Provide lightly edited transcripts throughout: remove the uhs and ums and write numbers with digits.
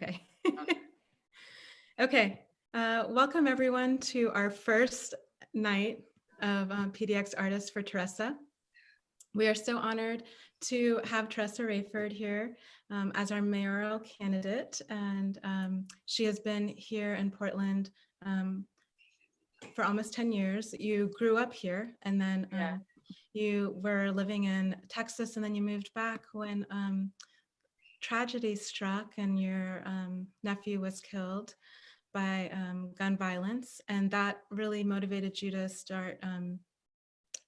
Okay. Okay. Welcome everyone to our first night of PDX Artists for Teressa. We are so honored to have Teressa Rayford here as our mayoral candidate. And she has been here in Portland for almost 10 years. You grew up here and then you were living in Texas and then you moved back when tragedy struck and your nephew was killed by gun violence, and that really motivated you to start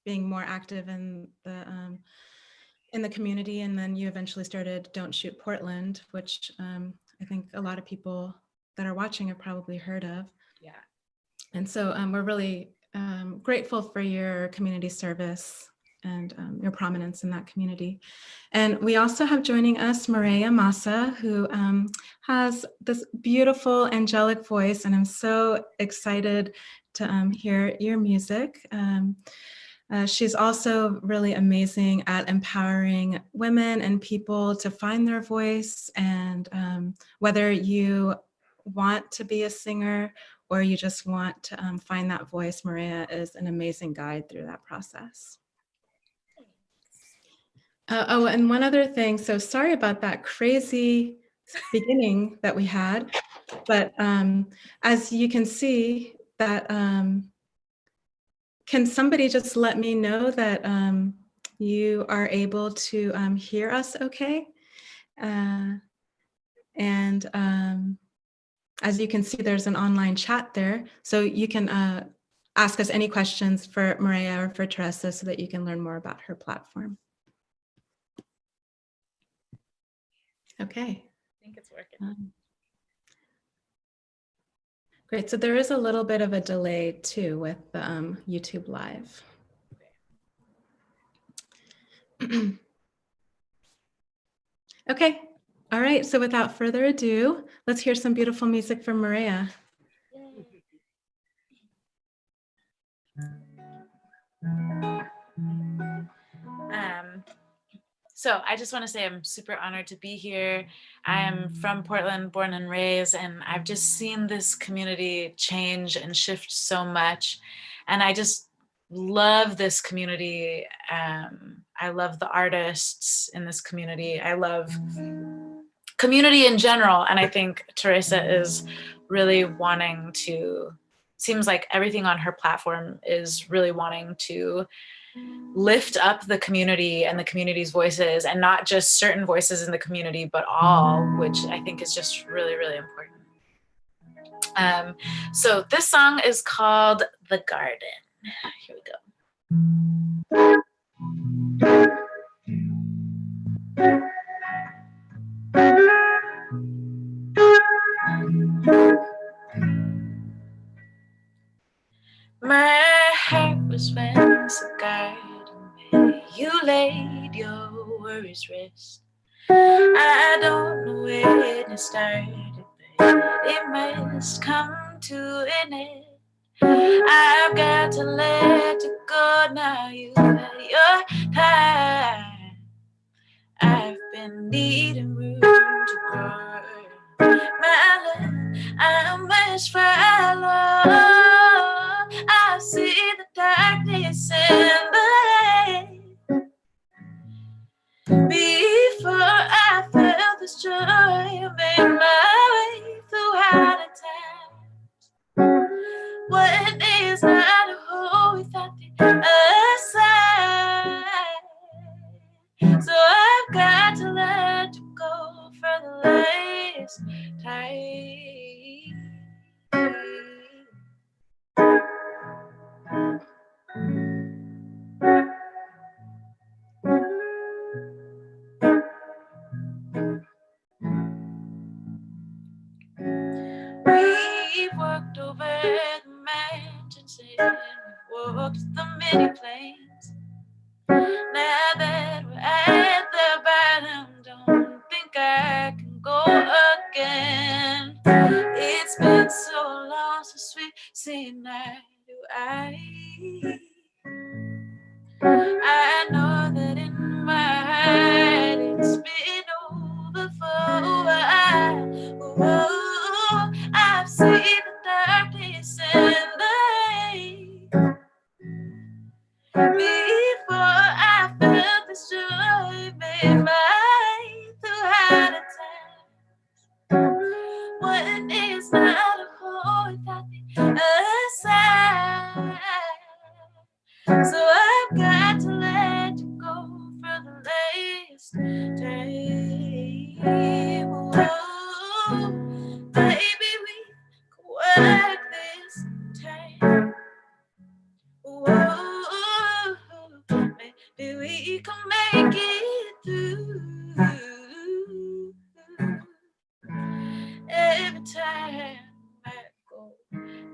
being more active in the community. And then you eventually started Don't Shoot Portland, which I think a lot of people that are watching have probably heard of. Yeah. And so we're really grateful for your community service and your prominence in that community. And we also have joining us Moorea Masa, who has this beautiful angelic voice, and I'm so excited to hear your music. She's also really amazing at empowering women and people to find their voice. And whether you want to be a singer or you just want to find that voice, Moorea is an amazing guide through that process. Oh, and one other thing. So sorry about that crazy beginning that we had, but as you can see that, can somebody just let me know that you are able to hear us okay? And as you can see, there's an online chat there. So you can ask us any questions for Moorea or for Teressa so that you can learn more about her platform. Okay. I think it's working. Great. So there is a little bit of a delay too with YouTube Live. Okay. All right. So without further ado, let's hear some beautiful music from Moorea. So I just want to say I'm super honored to be here. I am from Portland, born and raised, and I've just seen this community change and shift so much. And I just love this community. I love the artists in this community. I love community in general. And I think Teressa is really wanting to, seems like everything on her platform is really wanting to lift up the community and the community's voices, and not just certain voices in the community, but all, which I think is just really, really important. So this song is called The Garden. Here we go. My heart was once a garden where you laid your worries rest. I don't know when it started, but it must come to an end. I've got to let you go now. You had your time. I've been needing room to grow. My love, I must follow. I see the darkness in the light. Before I felt this joy, I made my way through harder times. What is not a hole without the other side? So I've got to let you go for the last time. We've walked over the mountains and we've walked the many plains. Now that we're at the bottom, don't think I can go again. It's been so long since we've seen eye to eye. I know that in my heart it's been over for a while. oh, I've seen the darkness and the hate before I felt this joy made my through hard times. When it's not a hole without the other side. So I've got to let you go for the last time. Whoa, baby, we can work this time. Whoa, maybe we can make it through. Every time I go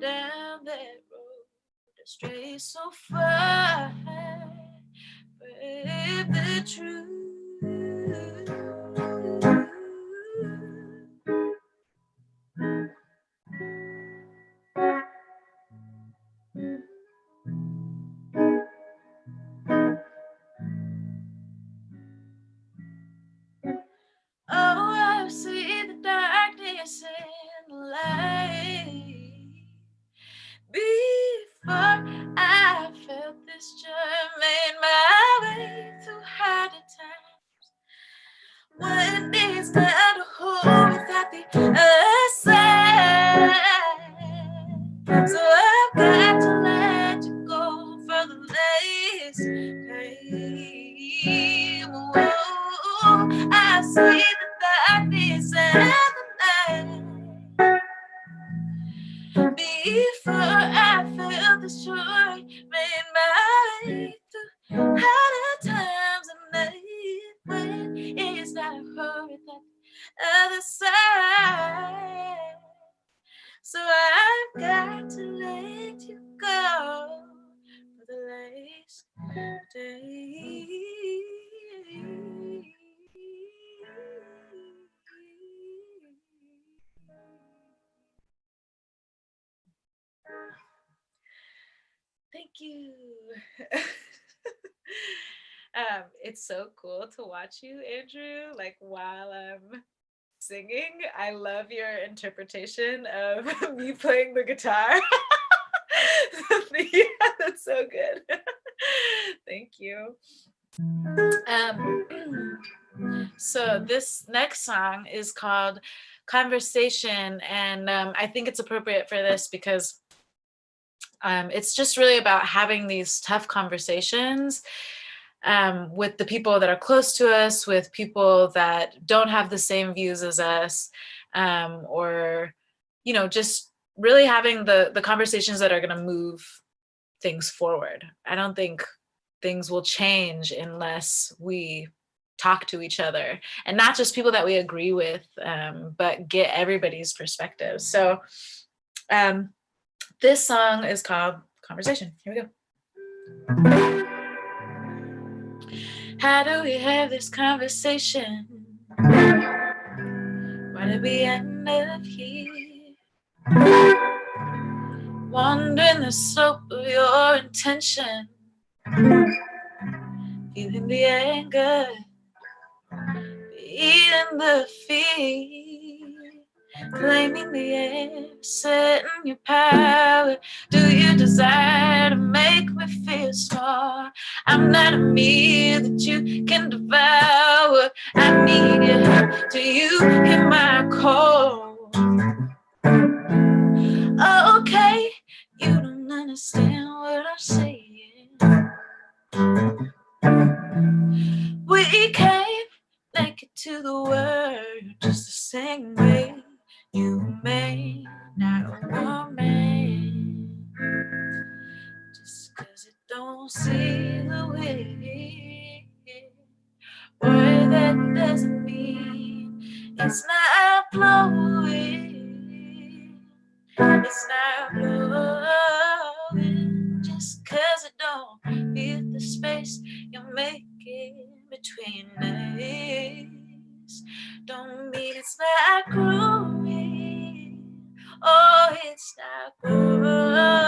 down that road, I stray so far from the truth. Oh, I've seen the darkness and the light before I felt this joy made my way through harder times. When there's not a hole without the other side. So I've got to let you go for the last time. Whoa, I see the darkness and the night before I felt this joy made my way through harder times and night when it's not a hurry that other side. So I've got to let you go for the last day. Thank you. It's so cool to watch you, Andrew, like while I'm singing. I love your interpretation of me playing the guitar. Yeah, that's so good. Thank you. So this next song is called Conversation, and I think it's appropriate for this because it's just really about having these tough conversations with the people that are close to us, with people that don't have the same views as us, or, you know, just really having the conversations that are going to move things forward. I don't think things will change unless we talk to each other, and not just people that we agree with, but get everybody's perspective. So this song is called Conversation. Here we go. How do we have this conversation? Why did we end up here? Wandering the slope of your intention, feeling the anger, eating the fear, claiming the air, setting your power. Do you desire to make me feel small? I'm not a meal that you can devour. I need your help. Do you hear my call? Okay, you don't understand what I'm saying. We came naked to the world just the same way. You may not want me just cause it don't see the way. Boy, that doesn't mean it's not blowing. It's not blowing just cause it don't fit the space you're making between us. Don't mean it's not growing. Oh, it's not growing.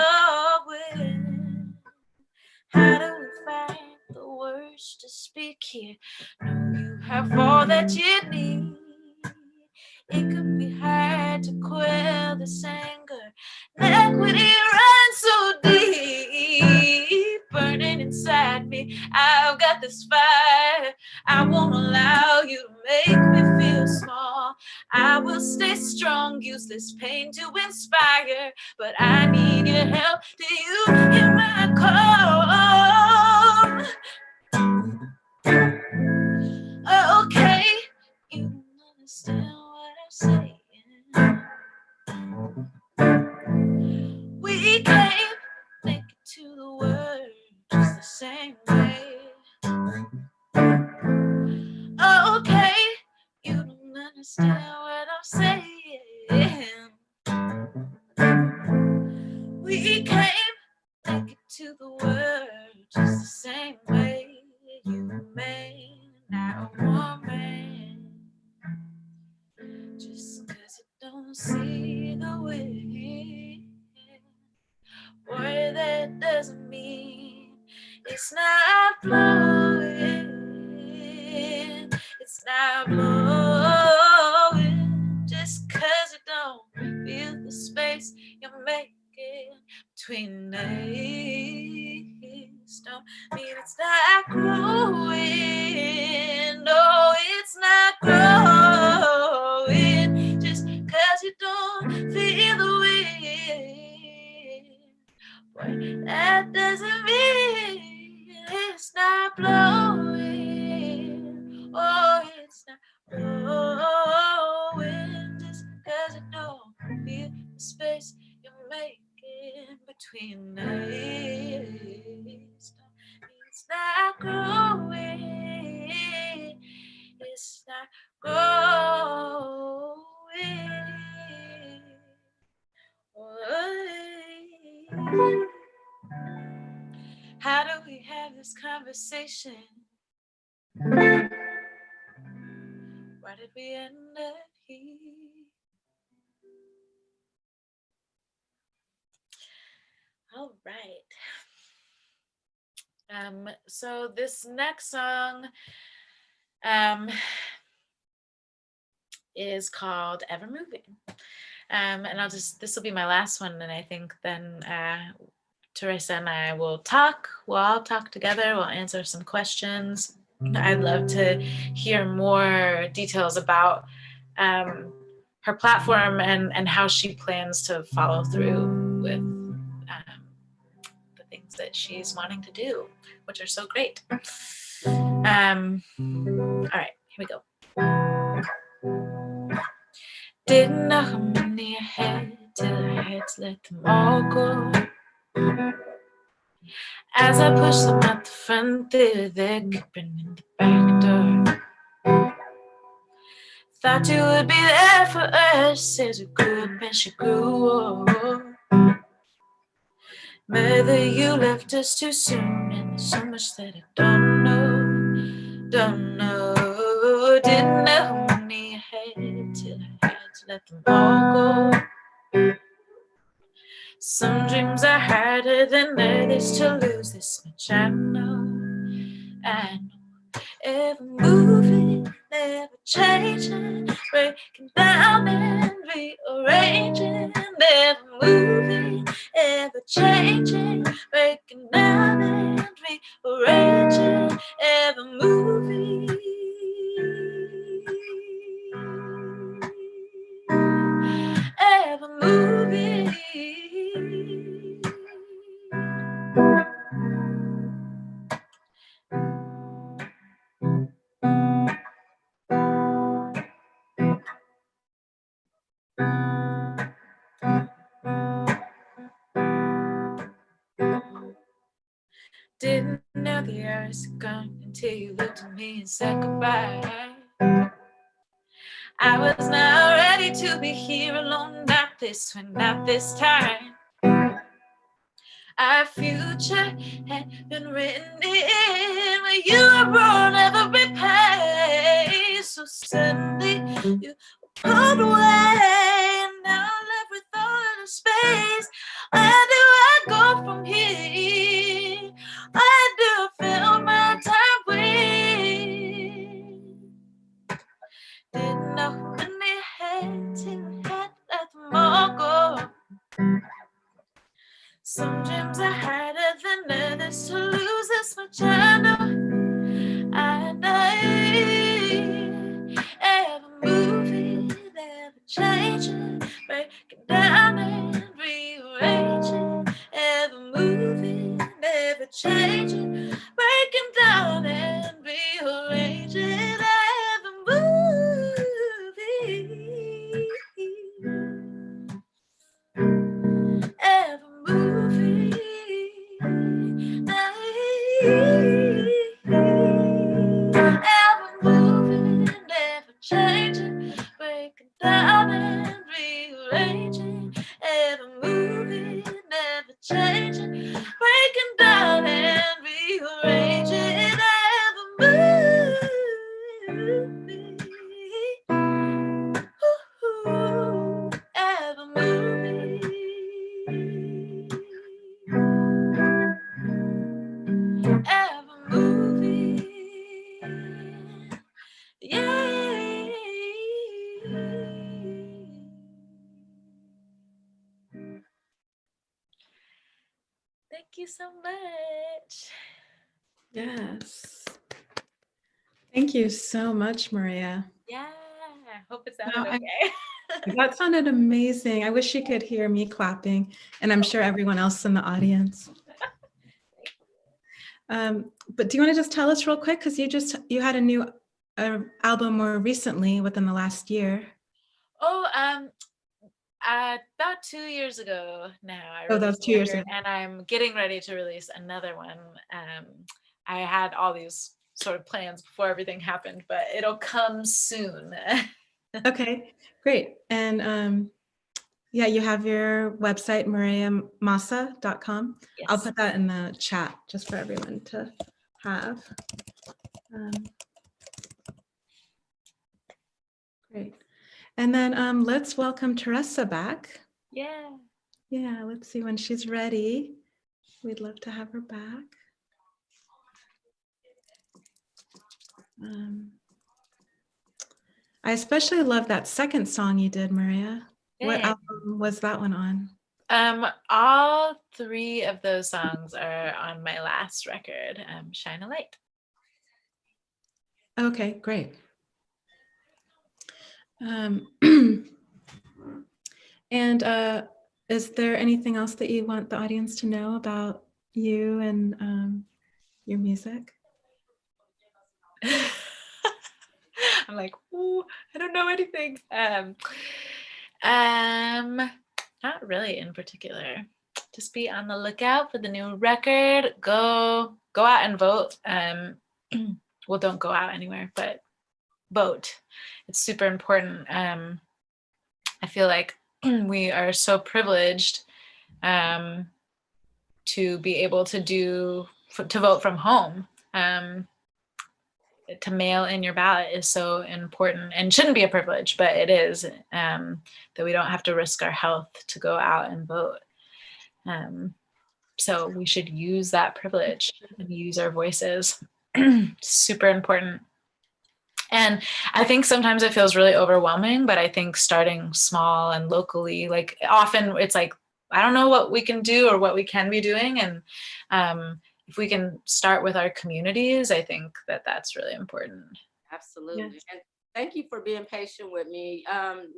How do we find the words to speak here? Know you have all that you need. It could be hard this fire. I won't allow you to make me feel small. I will stay strong, use this pain to inspire. But I need your help. Do you hear my call? Okay, you don't understand what I'm saying. We can't make it to the world just the same way. Okay, you don't understand what I'm saying. We can't make it to the world just the same way. You may not want me, just 'cause you don't see the way. Boy, that doesn't mean it's not blowing. It's not blowing just 'cause you don't feel the space you're making between days. Don't mean it's not growing. No, it's not growing just 'cause you don't feel the wind. Boy, that doesn't mean it's not blowing. Oh, it's not blowing just 'cause you don't feel the space you're making between days. Don't mean it's not growing. It's not growing. How do we have this conversation? Why did we end up here? All right. So this next song is called Ever Moving. And this will be my last one, and I think then Teressa and I will talk. We'll all talk together. We'll answer some questions. I'd love to hear more details about her platform and how she plans to follow through with the things that she's wanting to do, which are so great. All right, here we go. Didn't know how many I had till I had to let them all go. As I pushed them out the front door, they're creeping in the back door. Thought you would be there for us as we grew up and she grew old. Whether you left us too soon, and there's so much that I don't know. Didn't know how many I had till I had to let them all go. Some dreams are harder than others to lose, this much I know. Ever moving, never changing, breaking down and rearranging. Never moving, ever changing, breaking down and rearranging. Ever moving, ever moving. Didn't know the hours had gone until you looked at me and said goodbye. I was not ready to be here alone, not this one, not this time. Our future had been written in when you were born, every page. So suddenly you pulled away, and now I'm left with all the space. Where do I go from here? Where do I fill my time with? Didn't know when they had till I had to let them all go. Some dreams are harder than others to lose, this much I know. changing, breaking down and rearranging, ever moving, never changing, breaking down and rearranging, ever moving, ever moving, ever moving, never changing, breaking down and rearranging, ever moving, never changing, breaking down and rearranging, ever moving, ooh, ever moving, ever moving, yeah. Thank you so much. Yes. Thank you so much, Moorea. Yeah, I hope it sounded Wow, okay. that sounded amazing. I wish you could hear me clapping, and I'm sure everyone else in the audience. But do you want to just tell us real quick, because you had a new album more recently within the last year. Oh, about 2 years ago now, I Oh, that was released 2 years record, ago. and I'm getting ready to release another one. I had all these sort of plans before everything happened, but it'll come soon. Okay, great. And yeah, you have your website, moreamasa.com. I'll Yes. put that in the chat just for everyone to have. Great. And then let's welcome Teressa back. Yeah. Yeah, let's see when she's ready. We'd love to have her back. I especially love that second song you did, Moorea. What album was that one on? All 3 of those songs are on my last record, Shine a Light. Okay, great. And is there anything else that you want the audience to know about you and your music? I'm like, ooh, I don't know anything. Not really in particular. Just be on the lookout for the new record. Go out and vote. Well, don't go out anywhere, but vote. It's super important. I feel like we are so privileged to be able to vote from home. To mail in your ballot is so important, and shouldn't be a privilege, but it is, that we don't have to risk our health to go out and vote. So we should use that privilege and use our voices. Super important. And I think sometimes it feels really overwhelming, but I think starting small and locally, like often it's like, I don't know what we can do or what we can be doing. And if we can start with our communities, I think that that's really important. Absolutely. Yes. And thank you for being patient with me.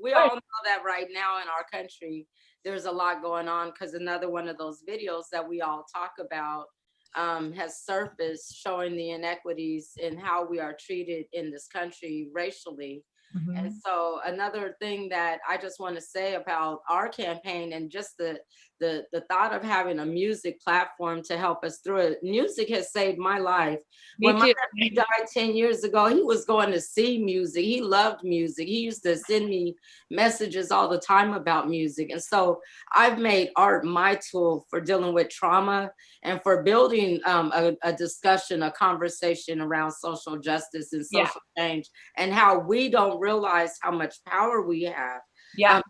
We all know that right now in our country, there's a lot going on, because another one of those videos that we all talk about has surfaced, showing the inequities in how we are treated in this country racially. Mm-hmm. And so another thing that I just want to say about our campaign, and just the thought of having a music platform to help us through it. Music has saved my life. When my nephew died 10 years ago, he was going to see music. He loved music. He used to send me messages all the time about music. And so I've made art my tool for dealing with trauma and for building a discussion, a conversation around social justice and social change, and how we don't realize how much power we have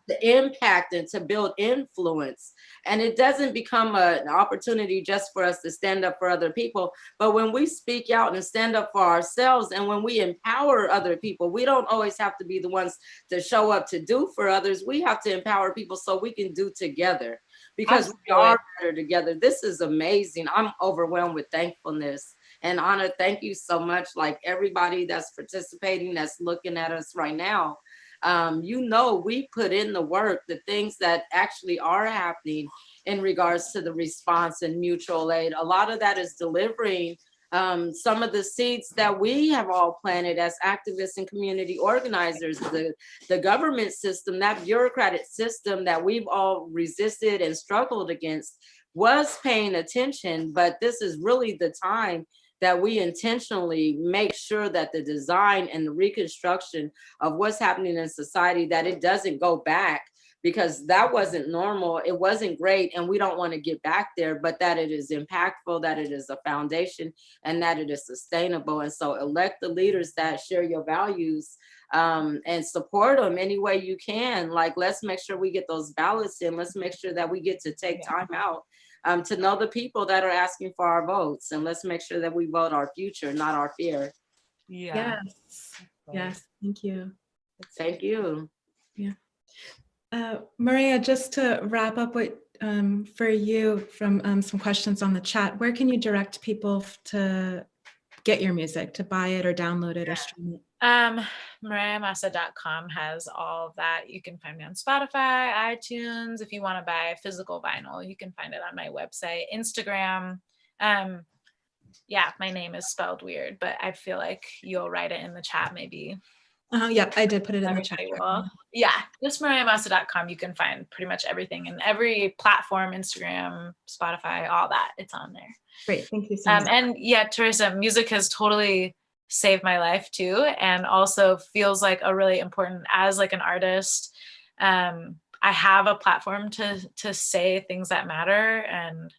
to impact and to build influence. And it doesn't become an opportunity just for us to stand up for other people, but when we speak out and stand up for ourselves, and when we empower other people, we don't always have to be the ones to show up to do for others. We have to empower people so we can do together, because we are better together. This is amazing. I'm overwhelmed with thankfulness and honor. Thank you so much. Like everybody that's participating, that's looking at us right now. We put in the work, the things that actually are happening in regards to the response and mutual aid. A lot of that is delivering some of the seeds that we have all planted as activists and community organizers. The government system, that bureaucratic system that we've all resisted and struggled against, was paying attention, but this is really the time that we intentionally make sure that the design and the reconstruction of what's happening in society, that it doesn't go back, because that wasn't normal. It wasn't great. And we don't want to get back there, but that it is impactful, that it is a foundation, and that it is sustainable. And so elect the leaders that share your values, and support them any way you can. Like, let's make sure we get those ballots in. Let's make sure that we get to take time out to know the people that are asking for our votes. And let's make sure that we vote our future, not our fear. Yeah. Yes. Thank you. Thank you. Yeah. Moorea, just to wrap up with, for you from some questions on the chat, where can you direct people to get your music, to buy it or download it or stream it? MoreaMasa.com has all of that. You can find me on Spotify, iTunes. If you want to buy physical vinyl, you can find it on my website, Instagram. Yeah, my name is spelled weird, but I feel like you'll write it in the chat maybe. Yep, I did put it in the chat. Yeah, just MoreaMasa.com. You can find pretty much everything in every platform, Instagram, Spotify, all that. It's on there. Great, thank you so much. And yeah, Teressa, music has totally saved my life too, and also feels like a really important, as like an artist, I have a platform to say things that matter, and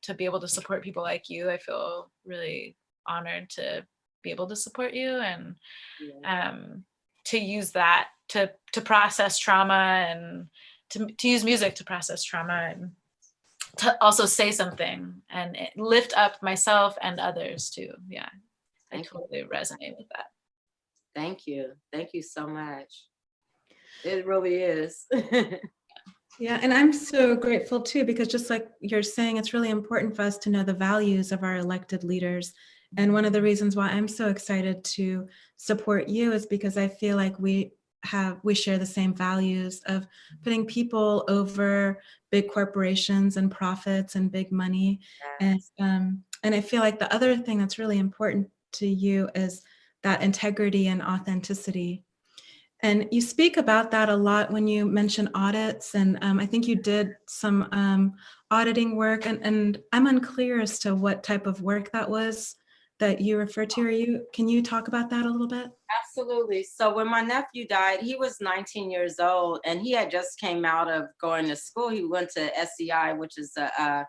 to be able to support people like you. I feel really honored to be able to support you, and to use that to process trauma, and to use music to process trauma, and to also say something and lift up myself and others too. Yeah, I totally resonate with that. Thank you. Thank you so much. It really is. Yeah, and I'm so grateful too, because just like you're saying, it's really important for us to know the values of our elected leaders. And one of the reasons why I'm so excited to support you is because I feel like we share the same values of putting people over big corporations and profits and big money. Yes. And I feel like the other thing that's really important to you is that integrity and authenticity. And you speak about that a lot when you mention audits, and I think you did some auditing work, and I'm unclear as to what type of work that was that you referred to. Can you talk about that a little bit? Absolutely. So when my nephew died, he was 19 years old, and he had just came out of going to school. He went to SEI, which is a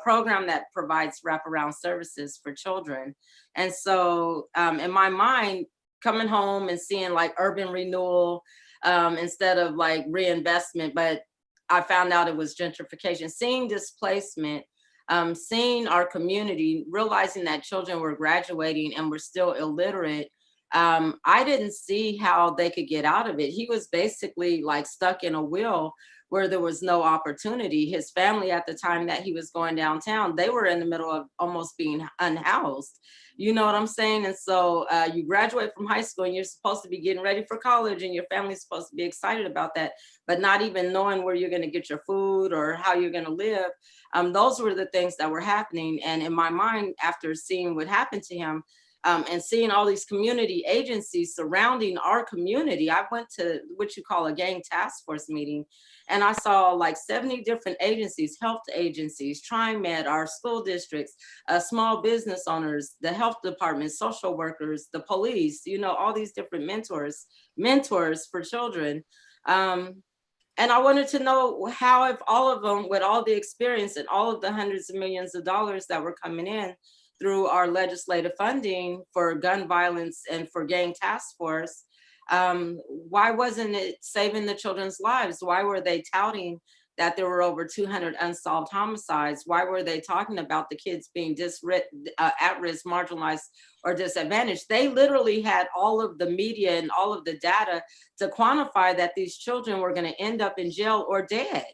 program that provides wraparound services for children. And so in my mind, coming home and seeing like urban renewal instead of like reinvestment, but I found out it was gentrification, seeing displacement, seeing our community, realizing that children were graduating and were still illiterate. I didn't see how they could get out of it. He was basically like stuck in a wheel where there was no opportunity. His family at the time that he was going downtown, they were in the middle of almost being unhoused. You know what I'm saying? And so you graduate from high school and you're supposed to be getting ready for college, and your family's supposed to be excited about that, but not even knowing where you're going to get your food or how you're going to live. Those were the things that were happening. And in my mind, after seeing what happened to him, and seeing all these community agencies surrounding our community, I went to what you call a gang task force meeting, and I saw like 70 different agencies, health agencies, TriMed, our school districts, small business owners, the health department, social workers, the police, you know, all these different mentors for children. And I wanted to know how, if all of them, with all the experience and all of the hundreds of millions of dollars that were coming in through our legislative funding for gun violence and for gang task force, why wasn't it saving the children's lives? Why were they touting that there were over 200 unsolved homicides? Why were they talking about the kids being at risk, marginalized, or disadvantaged? They literally had all of the media and all of the data to quantify that these children were going to end up in jail or dead.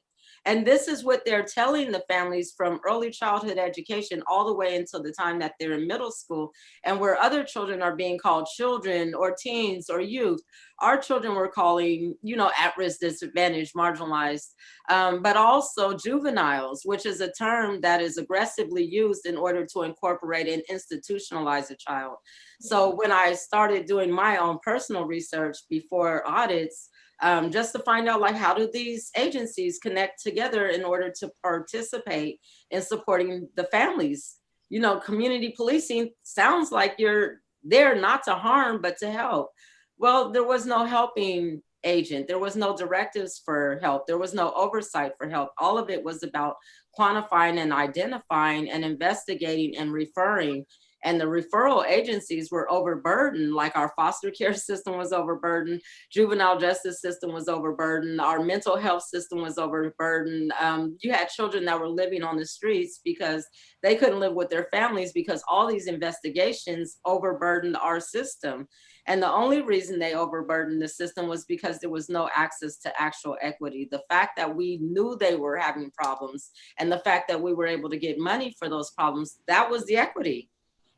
And this is what they're telling the families from early childhood education all the way until the time that they're in middle school, and where other children are being called children or teens or youth. Our children were calling, at-risk, disadvantaged, marginalized, but also juveniles, which is a term that is aggressively used in order to incorporate and institutionalize a child. So when I started doing my own personal research before audits, just to find out, like, how do these agencies connect together in order to participate in supporting the families? Community policing sounds like you're there not to harm, but to help. Well, there was no helping agent. There was no directives for help. There was no oversight for help. All of it was about quantifying and identifying and investigating and referring. And the referral agencies were overburdened, like our foster care system was overburdened, juvenile justice system was overburdened, our mental health system was overburdened. You had children that were living on the streets because they couldn't live with their families because all these investigations overburdened our system. And the only reason they overburdened the system was because there was no access to actual equity. The fact that we knew they were having problems and the fact that we were able to get money for those problems, that was the equity.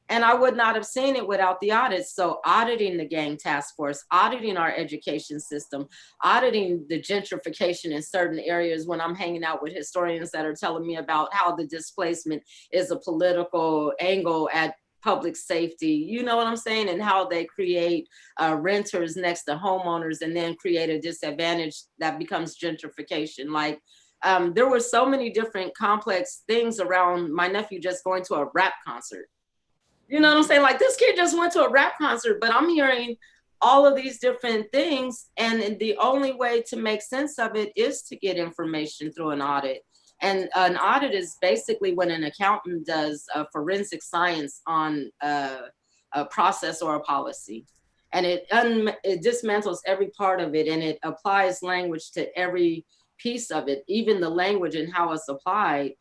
And I would not have seen it without the audits. So auditing the gang task force, auditing our education system, auditing the gentrification in certain areas when I'm hanging out with historians that are telling me about how the displacement is a political angle at public safety, you know what I'm saying? And how they create renters next to homeowners and then create a disadvantage that becomes gentrification. Like, there were so many different complex things around my nephew just going to a rap concert. You know what I'm saying? Like, this kid just went to a rap concert, but I'm hearing all of these different things. And the only way to make sense of it is to get information through an audit. And an audit is basically when an accountant does a forensic science on a process or a policy. And it dismantles every part of it, and it applies language to every piece of it, even the language and how it's applied,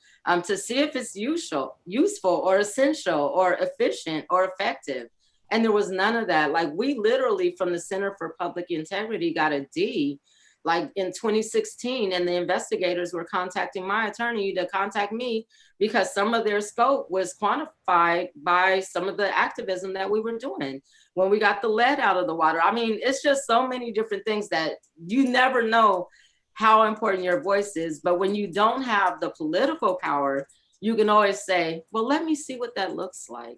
to see if it's useful or essential or efficient or effective. And there was none of that. Like, we literally from the Center for Public Integrity got a D, like in 2016, and the investigators were contacting my attorney to contact me because some of their scope was quantified by some of the activism that we were doing when we got the lead out of the water. I mean, it's just so many different things that you never know how important your voice is. But when you don't have the political power, you can always say, well, let me see what that looks like.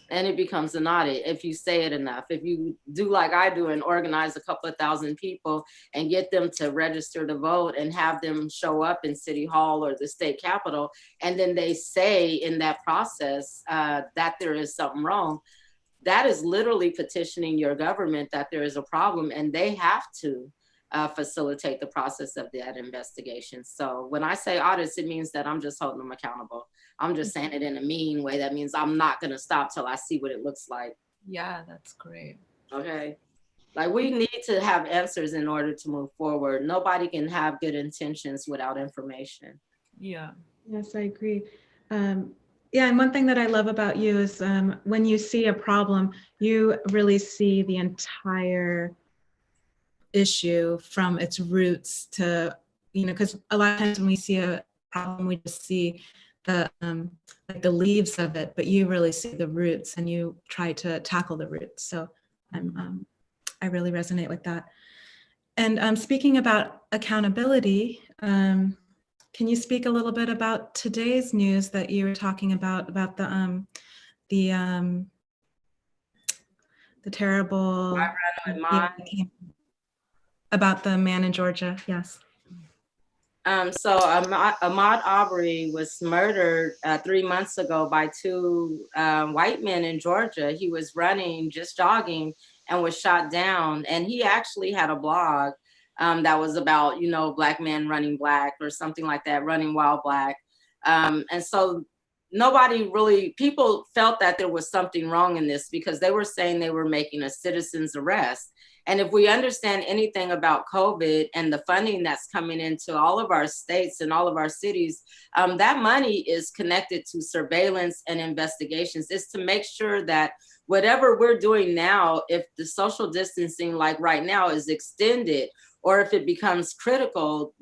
And it becomes an audit if you say it enough. If you do like I do and organize a couple of thousand people and get them to register to vote and have them show up in City Hall or the state capitol, and then they say in that process that there is something wrong, that is literally petitioning your government that there is a problem, and they have to facilitate the process of that investigation. So when I say audits, it means that I'm just holding them accountable. I'm just saying it in a mean way. That means I'm not going to stop till I see what it looks like. Yeah, that's great. Okay. Like, we need to have answers in order to move forward. Nobody can have good intentions without information. Yeah. Yes, I agree. Yeah, and one thing that I love about you is when you see a problem, you really see the entire issue from its roots to, because a lot of times when we see a problem, we just see the like the leaves of it, but you really see the roots and you try to tackle the roots. So I really resonate with that. And speaking about accountability, can you speak a little bit about today's news that you were talking about the terrible about the man in Georgia? Yes. So Ahmaud Arbery was murdered 3 months ago by two white men in Georgia. He was running, just jogging, and was shot down. And he actually had a blog that was about, Black men running Black or something like that, running while Black. And so people felt that there was something wrong in this because they were saying they were making a citizen's arrest. And if we understand anything about COVID and the funding that's coming into all of our states and all of our cities, that money is connected to surveillance and investigations. It's to make sure that whatever we're doing now, if the social distancing, like right now, is extended, or if it becomes critical,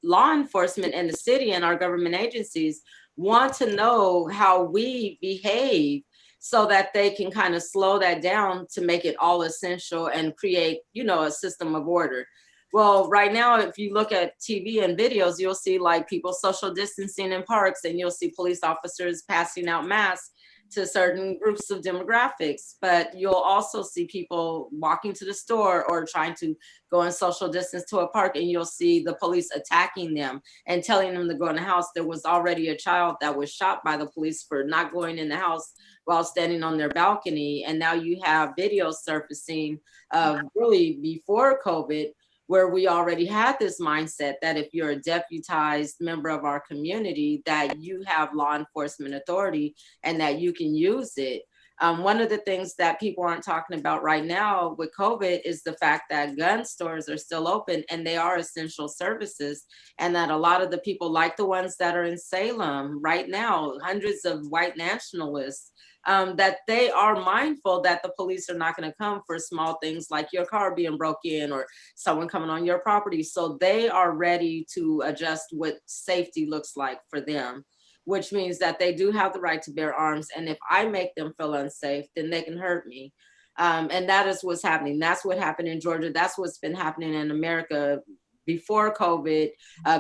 law enforcement in the city and our government agencies want to know how we behave so that they can kind of slow that down to make it all essential and create, a system of order. Well, right now, if you look at TV and videos, you'll see like people social distancing in parks, and you'll see police officers passing out masks to certain groups of demographics. But you'll also see people walking to the store or trying to go in social distance to a park, and you'll see the police attacking them and telling them to go in the house. There was already a child that was shot by the police for not going in the house while standing on their balcony. And now you have videos surfacing of really before COVID, where we already had this mindset that if you're a deputized member of our community, that you have law enforcement authority and that you can use it. One of the things that people aren't talking about right now with COVID is the fact that gun stores are still open and they are essential services, and that a lot of the people, like the ones that are in Salem right now, hundreds of white nationalists, that they are mindful that the police are not going to come for small things like your car being broke in or someone coming on your property. So they are ready to adjust what safety looks like for them, which means that they do have the right to bear arms. And if I make them feel unsafe, then they can hurt me. And that is what's happening. That's what happened in Georgia. That's what's been happening in America before COVID,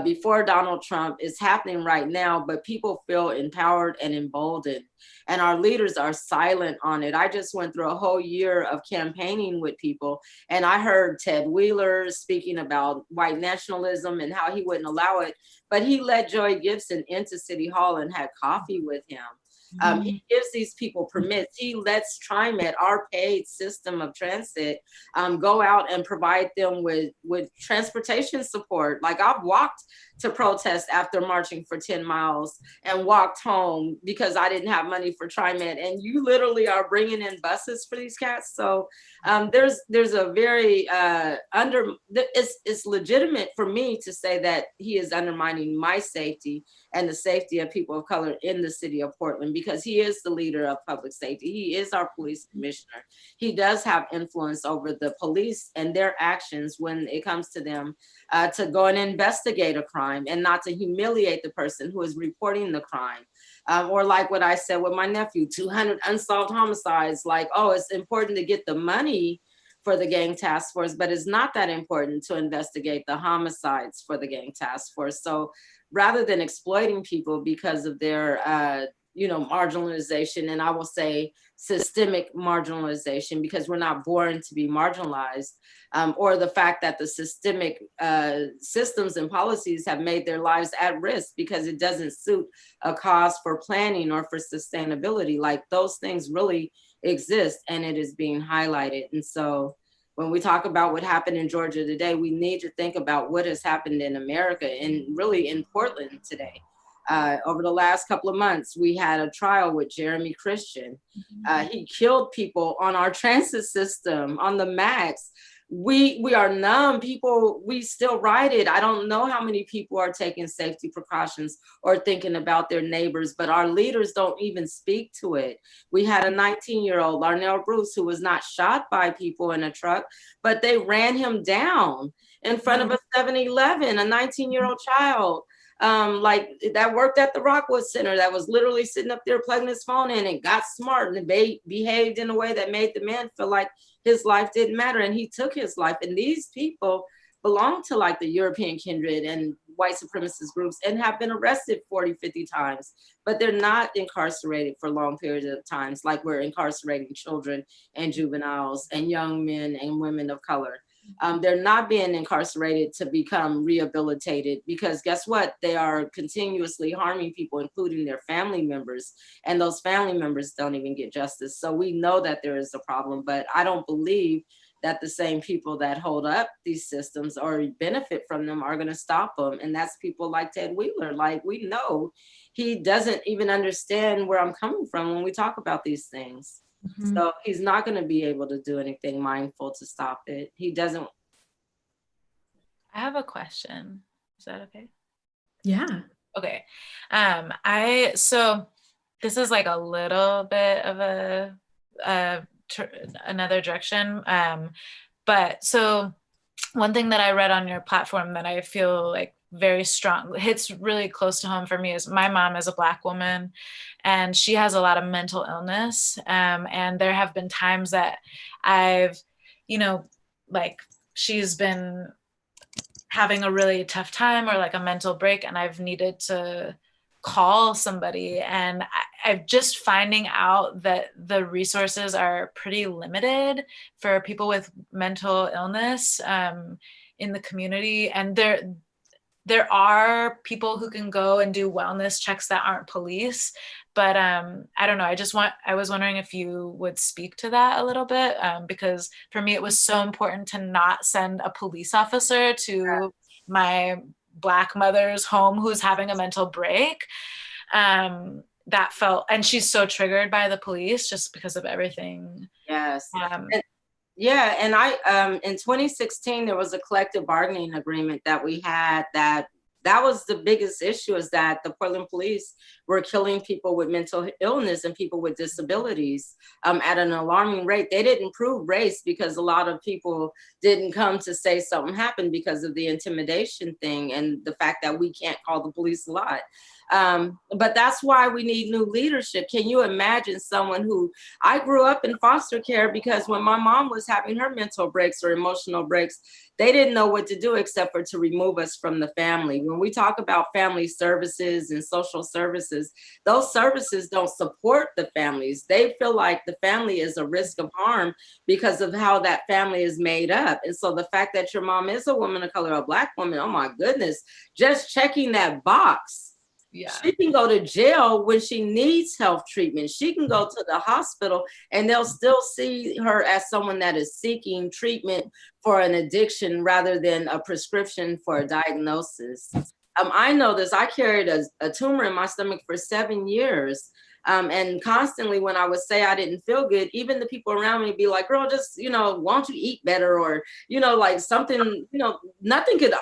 before Donald Trump. Is happening right now, but people feel empowered and emboldened, and our leaders are silent on it. I just went through a whole year of campaigning with people, and I heard Ted Wheeler speaking about white nationalism and how he wouldn't allow it, but he let Joy Gibson into City Hall and had coffee with him. He gives these people permits. He lets TriMet, our paid system of transit, go out and provide them with transportation support. Like, I've walked to protest after marching for 10 miles and walked home because I didn't have money for TriMet. And you literally are bringing in buses for these cats. So there's a very it's legitimate for me to say that he is undermining my safety and the safety of people of color in the city of Portland, because he is the leader of public safety. He is our police commissioner. He does have influence over the police and their actions when it comes to them to go and investigate a crime and not to humiliate the person who is reporting the crime. Or like what I said with my nephew, 200 unsolved homicides, like, oh, it's important to get the money for the gang task force, but it's not that important to investigate the homicides for the gang task force. So rather than exploiting people because of their marginalization, and I will say systemic marginalization, because we're not born to be marginalized, or the fact that the systemic systems and policies have made their lives at risk because it doesn't suit a cause for planning or for sustainability. Like, those things really exist, and it is being highlighted. And so when we talk about what happened in Georgia today, we need to think about what has happened in America and really in Portland today. Over the last couple of months, we had a trial with Jeremy Christian. He killed people on our transit system, on the MAX. We are numb. People, we still ride it. I don't know how many people are taking safety precautions or thinking about their neighbors, but our leaders don't even speak to it. We had a 19-year-old, Larnell Bruce, who was not shot by people in a truck, but they ran him down in front of a 7-Eleven, a 19-year-old child. Like, that worked at the Rockwood Center, that was literally sitting up there plugging his phone in, and got smart and behaved in a way that made the man feel like his life didn't matter, and he took his life. And these people belong to like the European kindred and white supremacist groups and have been arrested 40, 50 times, but they're not incarcerated for long periods of times like we're incarcerating children and juveniles and young men and women of color. They're not being incarcerated to become rehabilitated, because guess what? They are continuously harming people, including their family members, and those family members don't even get justice. So we know that there is a problem, but I don't believe that the same people that hold up these systems or benefit from them are going to stop them. And that's people like Ted Wheeler. Like, we know he doesn't even understand where I'm coming from when we talk about these things. So he's not going to be able to do anything mindful to stop it. He doesn't. I have a question. Is that okay? Yeah. Okay. So this is like a little bit of another direction. But so one thing that I read on your platform that I feel like very strong, hits really close to home for me, is my mom is a Black woman and she has a lot of mental illness. And there have been times that I've, you know, like she's been having a really tough time or like a mental break and I've needed to call somebody, and I'm just finding out that the resources are pretty limited for people with mental illness in the community. And there are people who can go and do wellness checks that aren't police, but I don't know. I was wondering if you would speak to that a little bit, because for me it was so important to not send a police officer to my Black mother's home who's having a mental break. That felt, and she's so triggered by the police just because of everything. Yes. Yeah, and I in 2016 there was a collective bargaining agreement that we had that was the biggest issue, is that the Portland police were killing people with mental illness and people with disabilities at an alarming rate. They didn't prove race because a lot of people didn't come to say something happened because of the intimidation thing and the fact that we can't call the police a lot. But that's why we need new leadership. Can you imagine someone who, I grew up in foster care because when my mom was having her mental breaks or emotional breaks, they didn't know what to do except for to remove us from the family. When we talk about family services and social services, those services don't support the families. They feel like the family is a risk of harm because of how that family is made up. And so the fact that your mom is a woman of color, a Black woman, oh my goodness, just checking that box. Yeah. She can go to jail when she needs health treatment. She can go to the hospital and they'll still see her as someone that is seeking treatment for an addiction rather than a prescription for a diagnosis. I know this. I carried a tumor in my stomach for 7 years. And constantly when I would say I didn't feel good, even the people around me would be like, girl, just, why don't you eat better? Or, like something, nothing could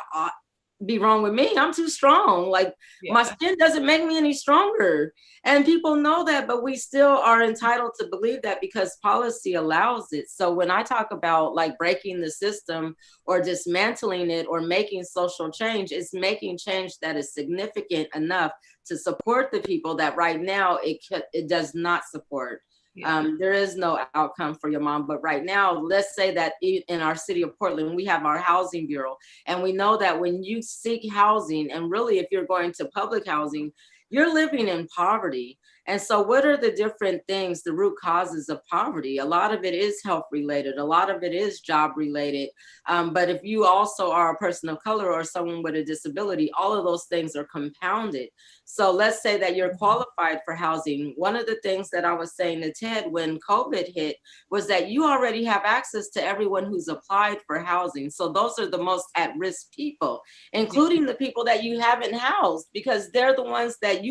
be wrong with me. I'm too strong. Like my skin doesn't make me any stronger. And people know that, but we still are entitled to believe that because policy allows it. So when I talk about like breaking the system or dismantling it or making social change, it's making change that is significant enough to support the people that right now it does not support. There is no outcome for your mom. But right now, let's say that in our city of Portland, we have our housing bureau. And we know that when you seek housing, and really if you're going to public housing, you're living in poverty. And so what are the different things, the root causes of poverty? A lot of it is health related. A lot of it is job related. But if you also are a person of color or someone with a disability, all of those things are compounded. So let's say that you're qualified for housing. One of the things that I was saying to Ted when COVID hit was that you already have access to everyone who's applied for housing. So those are the most at-risk people, including the people that you haven't housed, because they're the ones that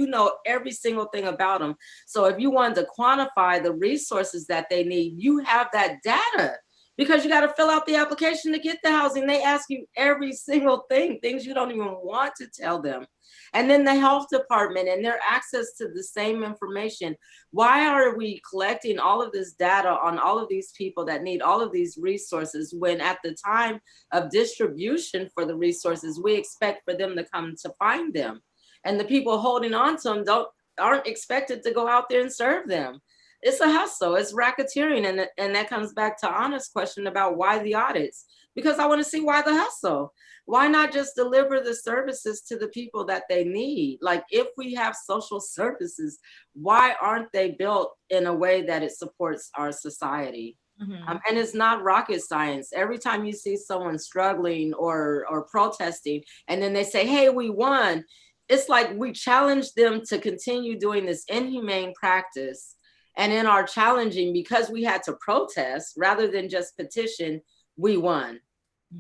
every single thing about them. So if you wanted to quantify the resources that they need, you have that data, because you got to fill out the application to get the housing. They ask you every single thing, things you don't even want to tell them. And then the health department and their access to the same information. Why are we collecting all of this data on all of these people that need all of these resources when at the time of distribution for the resources, we expect for them to come to find them? And the people holding on to them aren't expected to go out there and serve them. It's a hustle, it's racketeering. And that comes back to Anna's question about why the audits, because I want to see why the hustle. Why not just deliver the services to the people that they need? Like if we have social services, why aren't they built in a way that it supports our society? And it's not rocket science. Every time you see someone struggling or protesting, and then they say, hey, we won, it's like we challenge them to continue doing this inhumane practice. And in our challenging, because we had to protest rather than just petition, we won.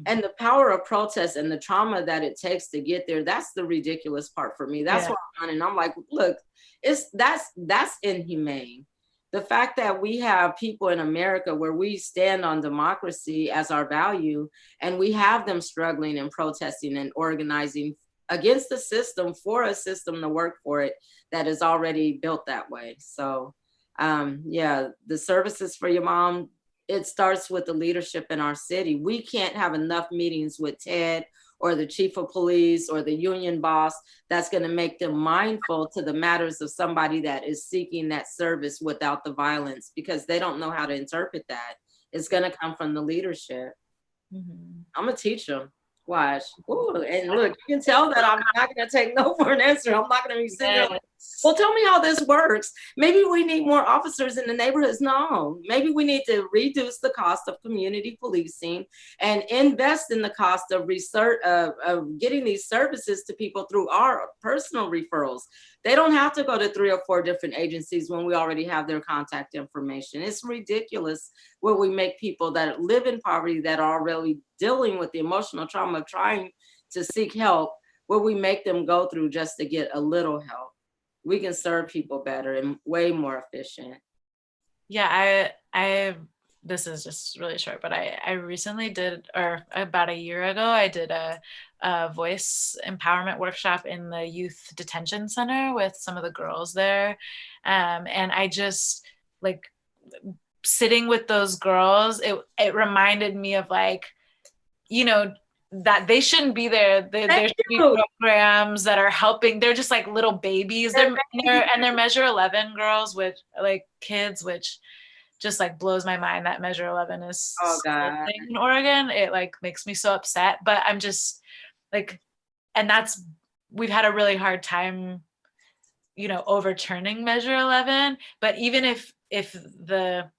And the power of protest and the trauma that it takes to get there, that's the ridiculous part for me. That's what I'm on. And I'm like, look, that's inhumane. The fact that we have people in America where we stand on democracy as our value, and we have them struggling and protesting and organizing against the system for a system to work for it that is already built that way. So the services for your mom, it starts with the leadership in our city. We can't have enough meetings with Ted or the chief of police or the union boss that's going to make them mindful to the matters of somebody that is seeking that service without the violence, because they don't know how to interpret that. It's going to come from the leadership. I'm going to teach them. Watch. Ooh, and look, you can tell that I'm not going to take no for an answer. I'm not going to be sitting there like, well, tell me how this works. Maybe we need more officers in the neighborhoods. No, maybe we need to reduce the cost of community policing and invest in the cost of research, of getting these services to people through our personal referrals. They don't have to go to 3 or 4 different agencies when we already have their contact information. It's ridiculous where we make people that live in poverty, that are already dealing with the emotional trauma of trying to seek help, where we make them go through just to get a little help. We can serve people better and way more efficient. Yeah, I this is just really short, but I recently did, or about a year ago, I did a voice empowerment workshop in the youth detention center with some of the girls there. And I just, like, sitting with those girls, it reminded me of, like, you know, that they shouldn't be there. There should be programs that are helping. They're just like little babies. They're Measure 11 girls, with like kids, which just like blows my mind that Measure 11 is in Oregon. It like makes me so upset. But I'm just like, and we've had a really hard time, overturning Measure 11. But even if the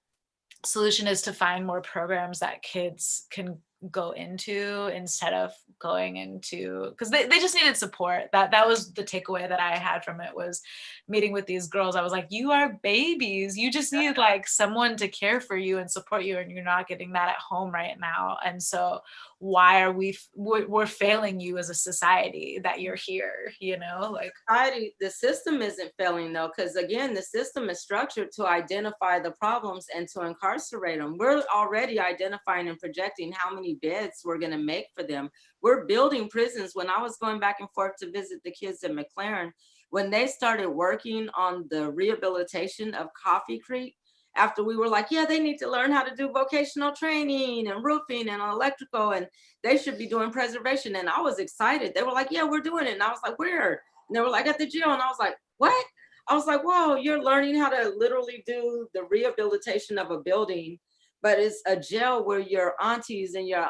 solution is to find more programs that kids can go into instead of going into, because they just needed support. That was the takeaway that I had from it, was meeting with these girls. I was like, you are babies, you just need like someone to care for you and support you, and you're not getting that at home right now. And so why are we're failing you as a society that you're here, like society. The system isn't failing though, because again, the system is structured to identify the problems and to incarcerate them. We're already identifying and projecting how many beds we're going to make for them. We're building prisons. When I was going back and forth to visit the kids at McLaren, when they started working on the rehabilitation of Coffee Creek, after we were like, yeah, they need to learn how to do vocational training and roofing and electrical, and they should be doing preservation. And I was excited. They were like, yeah, we're doing it. And I was like, where? And they were like, at the jail. And I was like, what? I was like, whoa, you're learning how to literally do the rehabilitation of a building, but it's a jail where your aunties and your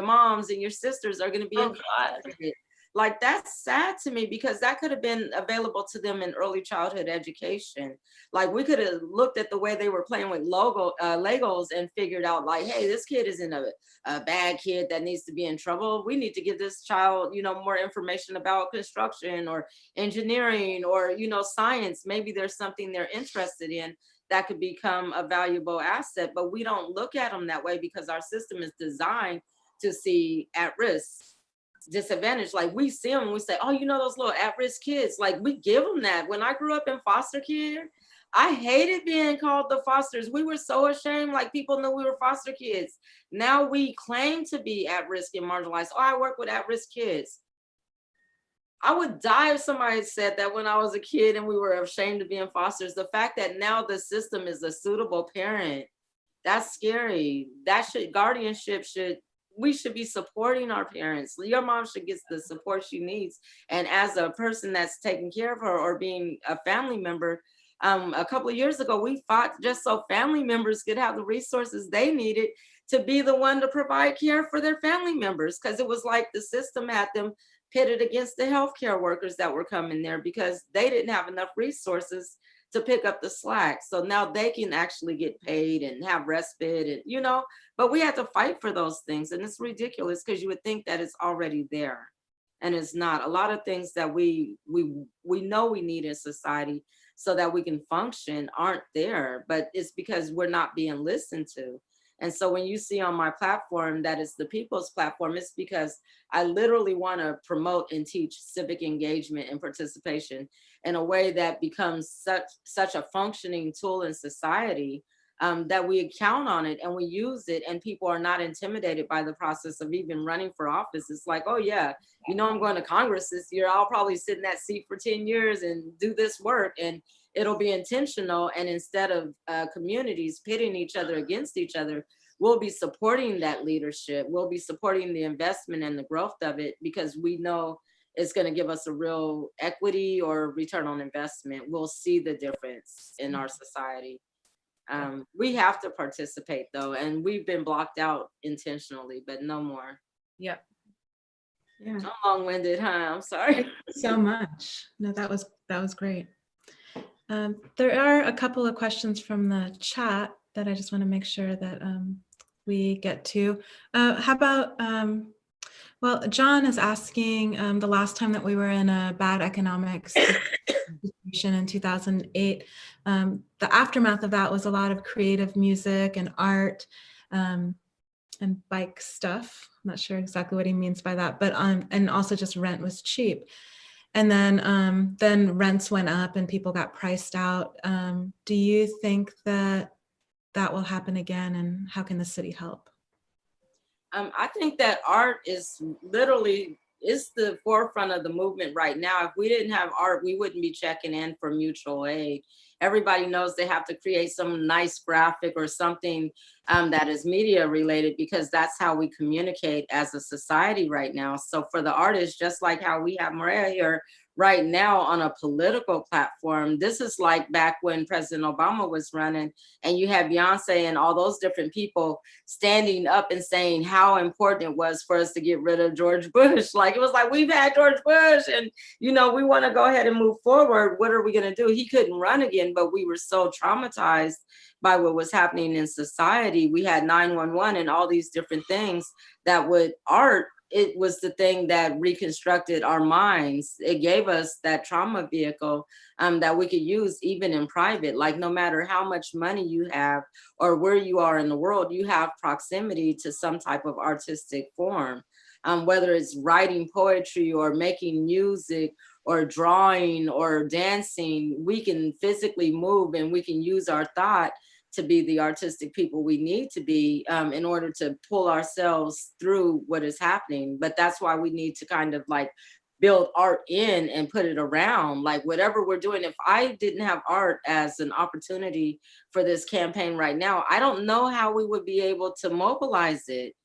moms and your sisters are going to be incarcerated. Like, that's sad to me, because that could have been available to them in early childhood education. Like, we could have looked at the way they were playing with Legos and figured out, like, hey, this kid isn't a bad kid that needs to be in trouble. We need to give this child, more information about construction or engineering or, science. Maybe there's something they're interested in that could become a valuable asset, but we don't look at them that way, because our system is designed to see at risk, disadvantage. Like, we see them and we say, oh, those little at-risk kids, like, we give them that. When I grew up in foster care, I hated being called the fosters. We were so ashamed, like, people knew we were foster kids. Now we claim to be at risk and marginalized. Oh, I work with at-risk kids. I would die if somebody said that when I was a kid and we were ashamed of being fosters. The fact that now the system is a suitable parent, that's scary. Guardianship we should be supporting our parents. Your mom should get the support she needs. And as a person that's taking care of her or being a family member, a couple of years ago, we fought just so family members could have the resources they needed to be the one to provide care for their family members. Because it was like the system had them pitted against the healthcare workers that were coming there, because they didn't have enough resources to pick up the slack. So now they can actually get paid and have respite, and but we had to fight for those things. And it's ridiculous, because you would think that it's already there, and it's not. A lot of things that we know we need in society so that we can function aren't there, but it's because we're not being listened to. And so when you see on my platform that it's the people's platform, it's because I literally want to promote and teach civic engagement and participation in a way that becomes such a functioning tool in society, that we count on it and we use it, and people are not intimidated by the process of even running for office. It's like, oh yeah, I'm going to Congress this year. I'll probably sit in that seat for 10 years and do this work, and it'll be intentional. And instead of communities pitting each other against each other, we'll be supporting that leadership. We'll be supporting the investment and the growth of it, because we know it's going to give us a real equity or return on investment. We'll see the difference in our society. We have to participate though, and we've been blocked out intentionally, but no more. Yep. Yeah. I'm long-winded, huh? I'm sorry. Thank you so much. No, that was great. There are a couple of questions from the chat that I just want to make sure that we get to. How about, well, John is asking, the last time that we were in a bad economic situation in 2008, the aftermath of that was a lot of creative music and art and bike stuff. I'm not sure exactly what he means by that, but and also just rent was cheap. And then rents went up and people got priced out. Do you think that will happen again, and how can the city help? I think that art is literally the forefront of the movement right now. If we didn't have art, we wouldn't be checking in for mutual aid. Everybody knows they have to create some nice graphic or something that is media related, because that's how we communicate as a society right now. So for the artists, just like how we have Moorea here right now on a political platform, this is like back when President Obama was running, and you had Beyonce and all those different people standing up and saying how important it was for us to get rid of George Bush. Like, it was like, we've had George Bush and, we want to go ahead and move forward. What are we going to do? He couldn't run again, but we were so traumatized by what was happening in society. We had 911 and all these different things that would art. It was the thing that reconstructed our minds. It gave us that trauma vehicle that we could use even in private. Like, no matter how much money you have or where you are in the world, you have proximity to some type of artistic form. Whether it's writing poetry or making music or drawing or dancing, we can physically move and we can use our thought to be the artistic people we need to be in order to pull ourselves through what is happening. But that's why we need to kind of like build art in and put it around. Like, whatever we're doing, if I didn't have art as an opportunity for this campaign right now, I don't know how we would be able to mobilize it.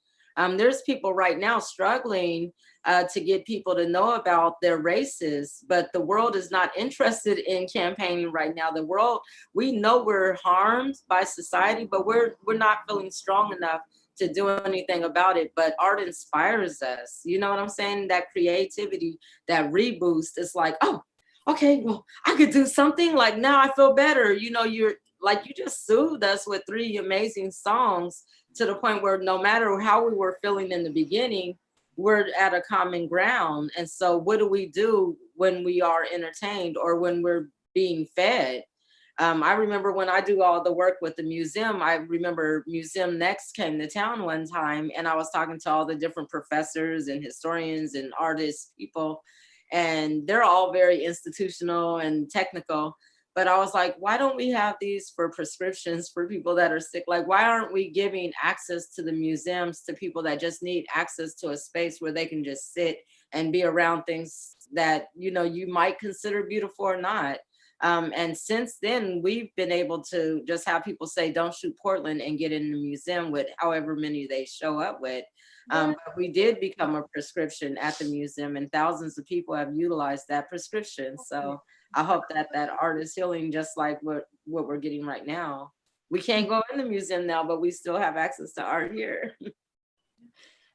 There's people right now struggling to get people to know about their races, but the world is not interested in campaigning right now. The world, we know we're harmed by society, but we're not feeling strong enough to do anything about it. But art inspires us. You know what I'm saying? That creativity, that reboost. It's like, oh, okay, well, I could do something. Like, now I feel better. You're like, you just soothed us with 3 amazing songs, to the point where no matter how we were feeling in the beginning, we're at a common ground. And so what do we do when we are entertained or when we're being fed? I remember when I do all the work with the museum, I remember Museum Next came to town one time, and I was talking to all the different professors and historians and artists, people, and they're all very institutional and technical. But I was like, why don't we have these for prescriptions for people that are sick? Like, why aren't we giving access to the museums to people that just need access to a space where they can just sit and be around things that, you might consider beautiful or not? And since then, we've been able to just have people say, don't shoot Portland, and get in the museum with however many they show up with. But we did become a prescription at the museum, and thousands of people have utilized that prescription. So I hope that art is healing, just like what we're getting right now. We can't go in the museum now, but we still have access to art here.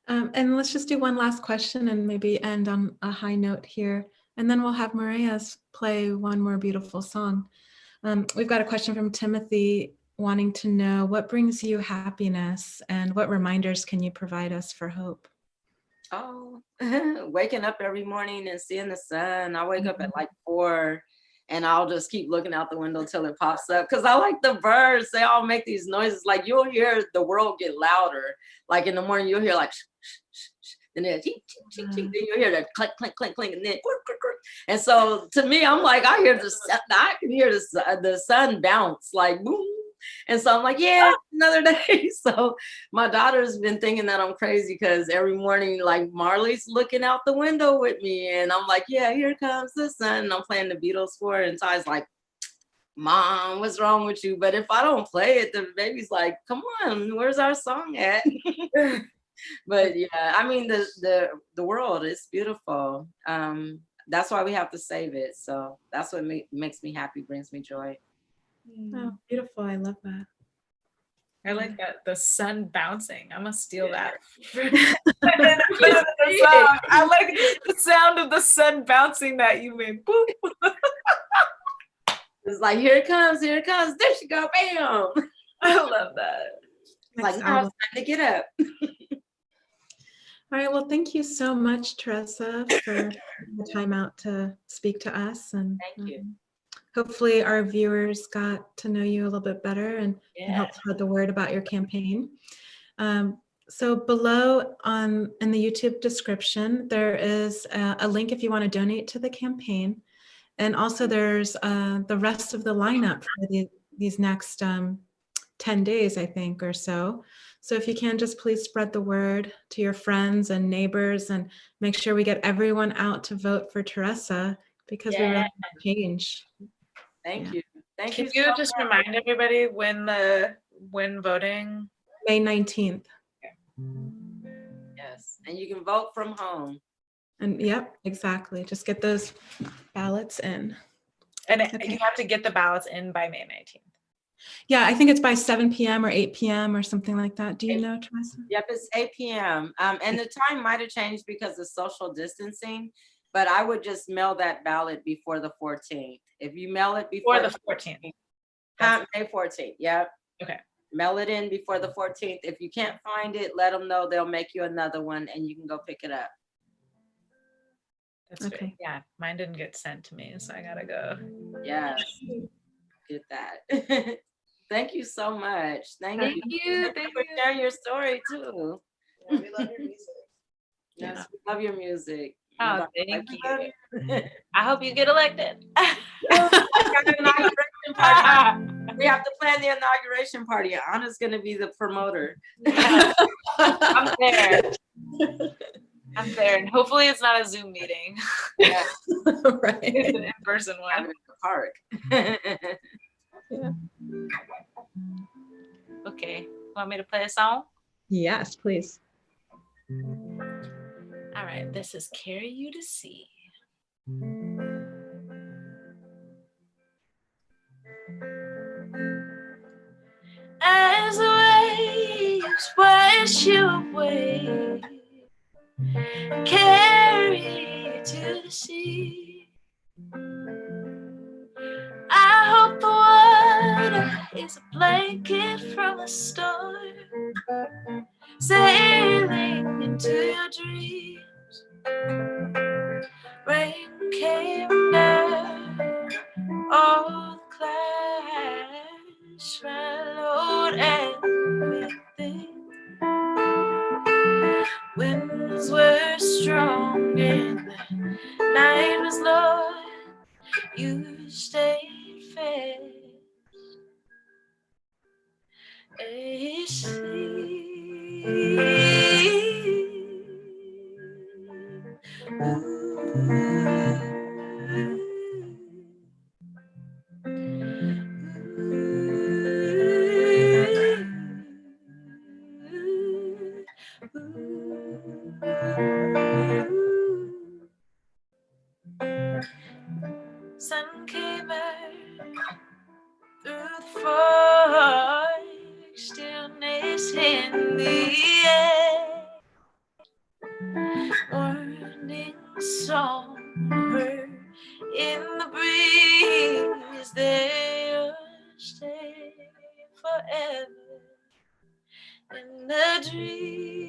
And let's just do one last question and maybe end on a high note here. And then we'll have Moorea's play one more beautiful song. We've got a question from Timothy wanting to know, what brings you happiness and what reminders can you provide us for hope? Oh, waking up every morning and seeing the sun. I wake up at like 4 and I'll just keep looking out the window till it pops up, because I like the birds. They all make these noises. Like, you'll hear the world get louder. Like in the morning, you'll hear like, shh, shh, shh, shh. And then, then you'll hear that clink, clink, clink, clink, and then, and so to me, I'm like, I can hear the sun bounce, like, boom. And so I'm like, yeah, another day. So my daughter's been thinking that I'm crazy because every morning, like Marley's looking out the window with me. And I'm like, yeah, here comes the sun. And I'm playing the Beatles for her. And Ty's like, Mom, what's wrong with you? But if I don't play it, the baby's like, come on, where's our song at? But yeah, I mean, the world is beautiful. That's why we have to save it. So that's what makes me happy, brings me joy. Oh, beautiful. I love that. I like that, the sun bouncing. I'm gonna steal that. Yeah. I like the sound of the sun bouncing that you made. Boop. It's like, here it comes, here it comes. There she go, bam. I love that. It's like, now it's time to get up. All right. Well, thank you so much, Teressa, for the time out to speak to us. And Thank you. Hopefully our viewers got to know you a little bit better and help spread the word about your campaign. So below in the YouTube description, there is a link if you want to donate to the campaign. And also there's the rest of the lineup for these next 10 days, I think, or so. So if you can, just please spread the word to your friends and neighbors and make sure we get everyone out to vote for Teressa, because we really want change. Thank you. Thank Can you. you just remind everybody when voting? May 19th. Yes, and you can vote from home. And yep, exactly. Just get those ballots in. And you have to get the ballots in by May 19th. Yeah, I think it's by 7 p.m. or 8 p.m. or something like that. Do you know, Teressa? Yep, it's 8 p.m. And the time might have changed because of social distancing, but I would just mail that ballot before the 14th. If you mail it before the 14th. May 14th, yep. Okay. Mail it in before the 14th. If you can't find it, let them know. They'll make you another one and you can go pick it up. That's okay. Good. Yeah, mine didn't get sent to me, so I gotta go. Yes, get that. Thank you so much. Thank you. Thank you for sharing your story too. Yeah, we love your music. Yes, we love your music. Oh, thank you. I hope you get elected. We have to plan the inauguration party. Anna's gonna be the promoter. I'm there. I'm there, and hopefully it's not a Zoom meeting. Yeah, right. It's an in-person one. in the park. Yeah. Okay, want me to play a song? Yes, please. All right, this is Carry You to Sea. As the waves wash you away, carry you to the sea. I hope the water is a blanket from a storm, sailing into your dreams. Rain came down, all the clouds swallowed everything. Winds were strong and the night was long. You stayed fast. Sun came out through the fog, stillness in the air. Warning song heard in the breeze, they'll stay forever in the dream.